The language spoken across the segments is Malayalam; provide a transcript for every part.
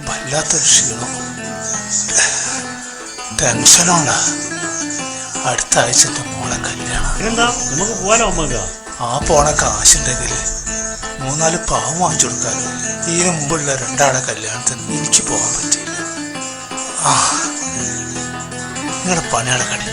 വല്ലാത്തൊരു ക്ഷീണം, ടെൻഷനാണ്. അടുത്ത ആഴ്ച എൻ്റെ മോളെ കല്യാണം. നമുക്ക് പോവാനോ അമ്മ? ആ പോണ കാശുണ്ടെങ്കിൽ 3-4 പാവം വാങ്ങിച്ചു കൊടുക്കാലോ. ഇതിനു മുമ്പുള്ള 2 ആളെ കല്യാണത്തിന് എനിക്ക് പോകാൻ പറ്റിയില്ല. നിങ്ങളുടെ പണികളെ കടി.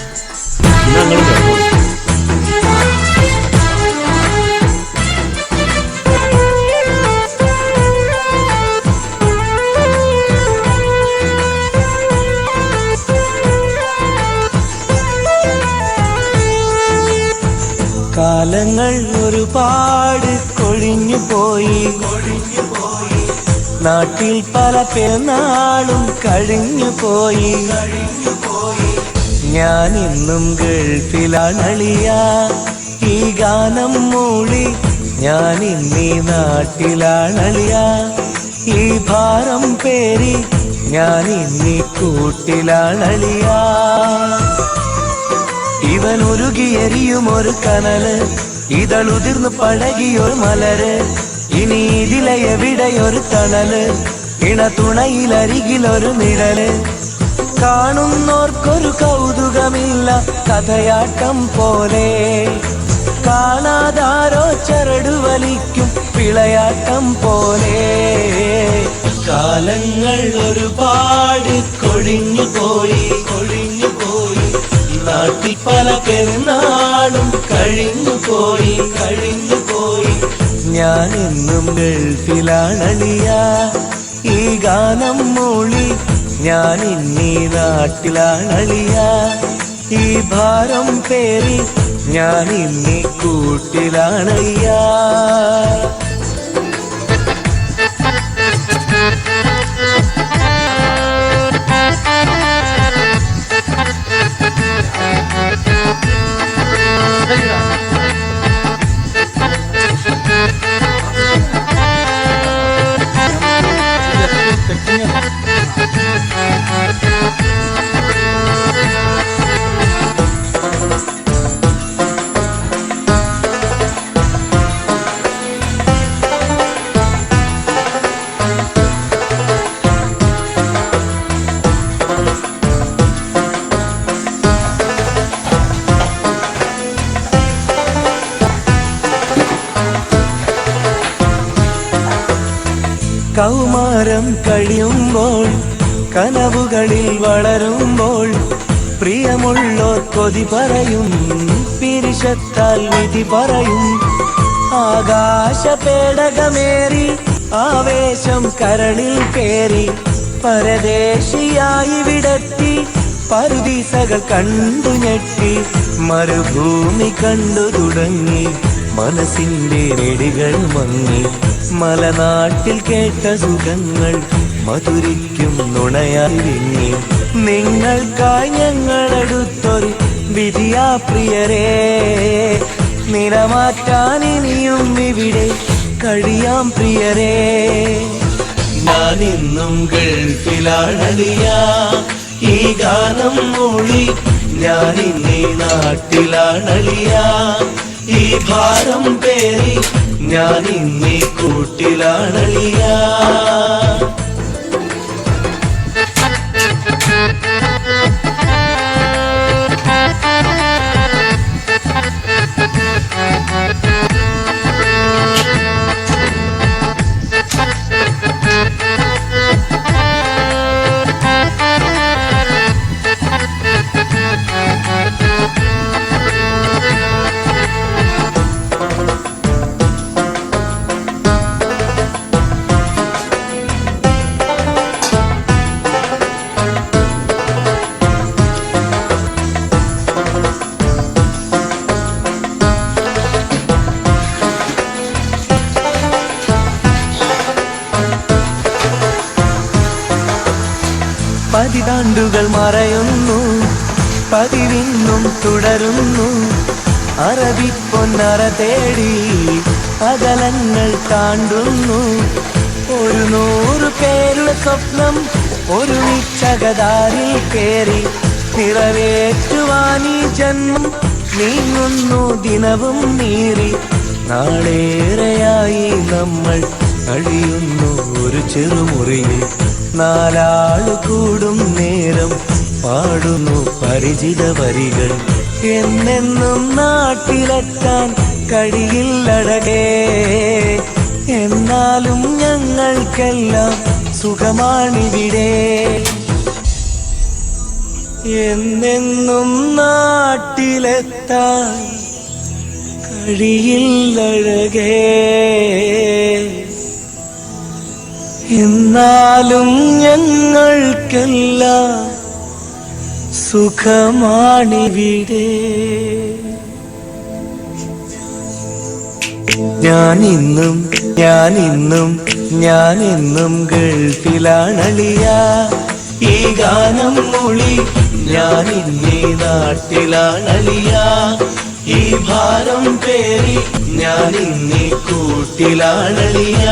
കാലങ്ങൾ ഒരുപാട് കൊഴിഞ്ഞു പോയി, നാട്ടിൽ പല പെരുന്നാളും കഴിഞ്ഞു പോയി. ഞാൻ ഇന്നും ഗൾഫിലാണളിയ, ഈ ഗാനം മൂളി ഞാൻ ഇന്നീ നാട്ടിലാണളിയ. ഈ ഭാരം പേരി ഞാൻ ഇന്നീ കൂട്ടിലാണളിയ. ഇവൻ ഉരുകിയെരിയും ഒരു കനല്, ഇതളുതിർന്ന് പഴകിയൊരു മലര്. ഇനി ഇതിലെ എവിടെയൊരു തണല്, ഇണതുണയിലരികിലൊരു നിഴല്. കാണുന്നോർക്കൊരു കൗതുകമില്ല, കഥയാട്ടം പോലെ കാണാതാരോ ചരടു വലിക്കും വിളയാട്ടം പോലെ. കാലങ്ങൾ ഒരുപാട് കൊഴിഞ്ഞു പോയി, നാട്ടിൽ പല പെരുന്നാളും കഴിഞ്ഞു പോയി. ഞാൻ എന്നും ഗൾഫിലാണളിയ, ഈ ഗാനം മൂളി ഞാൻ ഇന്നീ നാട്ടിലാണളിയ. ഈ ഭാരം പേരി ഞാൻ ഇന്നീ കൂട്ടിലാണളിയ. കൗമാരം കഴിയുമ്പോൾ, കനവുകളിൽ വളരുമ്പോൾ, പ്രിയമുള്ളോർ കൊതി പറയും, പിരിശത്താൽ വിധി പറയും. ആകാശ പേടകമേറി ആവേശം കരളിൽ കേറി, പരദേശിയായി വിടത്തി പറുദീസകൾ കണ്ടു ഞെട്ടി. മരുഭൂമി കണ്ടു തുടങ്ങി, മനസ്സിന്റെ നെടികൾ മങ്ങി. മലനാട്ടിൽ കേട്ട സുഖങ്ങൾ മധുരിക്കും നുണയായി. നിങ്ങൾക്കായി ഞങ്ങളെടുത്തൊരു വിധിയാ പ്രിയരേ, നിലമാറ്റാൻ ഇനിയും ഇവിടെ കഴിയാം പ്രിയരേ. ഞാൻ ഇന്നും ഗൾഫിലാണളിയ, ഈ ഗാനം മൂളി ഞാൻ ഇന്നീ നാട്ടിലാണളിയ. ഈ ഭാരം പേരി ഞാൻ ഇന്നീ കൂട്ടിലാണളിയ. പതിതാണ്ടുകൾ മറയുന്നു, പതിവിന്നും തുടരുന്നു. അറബിപ്പൊന്നറ തേടി അകലങ്ങൾ താണ്ടുന്നു. 100 പേരുടെ സ്വപ്നം ഒരുമിച്ചകതാരിൽ കേറി നിറവേറ്റുവാൻ ഈ ജന്മം നീങ്ങുന്നു ദിനവും നീറി. നാളേറെയായി നമ്മൾ കഴിയുന്നു ഒരു ചെറുമുറിയിൽ. നാലാള് കൂടും നേരം പാടുന്നു പരിചിത വരികൾ. എന്നെന്നും നാട്ടിലെത്താൻ കഴിയില്ലഴകേ, എന്നാലും ഞങ്ങൾക്കെല്ലാം സുഖമാണിവിടെ. എന്നെന്നും നാട്ടിലെത്താൻ കഴിയില്ലഴകേ, എന്നാലും ഞങ്ങൾക്കെല്ലാം സുഖമാണിവിടെ. ഞാനിന്നും ഗൾഫിലാണളിയ. ഈ ഗാനം മൊഴി ഞാനിന്നീ നാട്ടിലാണളിയ. ഈ ഭാരം പേറി ഞാനിന്നീ കൂട്ടിലാണളിയ.